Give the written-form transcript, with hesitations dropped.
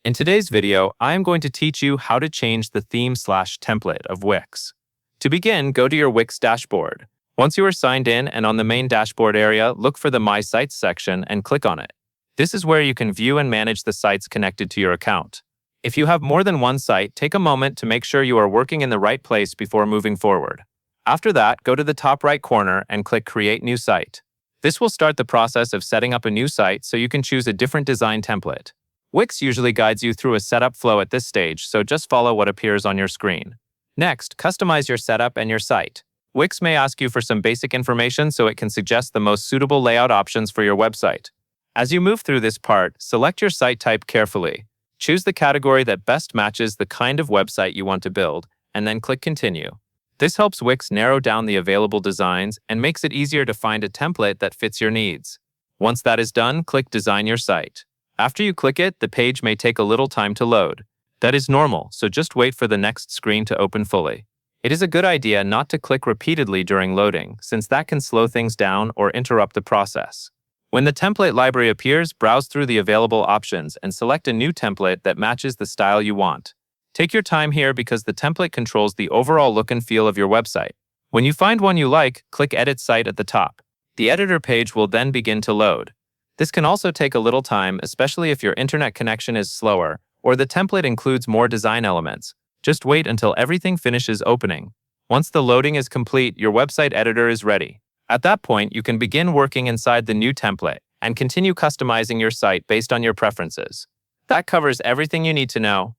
In today's video, I am going to teach you how to change the theme/template of Wix. To begin, go to your Wix dashboard. Once you are signed in and on the main dashboard area, look for the My Sites section and click on it. This is where you can view and manage the sites connected to your account. If you have more than one site, take a moment to make sure you are working in the right place before moving forward. After that, go to the top right corner and click Create New Site. This will start the process of setting up a new site so you can choose a different design template. Wix usually guides you through a setup flow at this stage, so just follow what appears on your screen. Next, customize your setup and your site. Wix may ask you for some basic information so it can suggest the most suitable layout options for your website. As you move through this part, select your site type carefully. Choose the category that best matches the kind of website you want to build, and then click Continue. This helps Wix narrow down the available designs and makes it easier to find a template that fits your needs. Once that is done, click Design Your Site. After you click it, the page may take a little time to load. That is normal, so just wait for the next screen to open fully. It is a good idea not to click repeatedly during loading, since that can slow things down or interrupt the process. When the template library appears, browse through the available options and select a new template that matches the style you want. Take your time here because the template controls the overall look and feel of your website. When you find one you like, click Edit Site at the top. The editor page will then begin to load. This can also take a little time, especially if your internet connection is slower or the template includes more design elements. Just wait until everything finishes opening. Once the loading is complete, your website editor is ready. At that point, you can begin working inside the new template and continue customizing your site based on your preferences. That covers everything you need to know.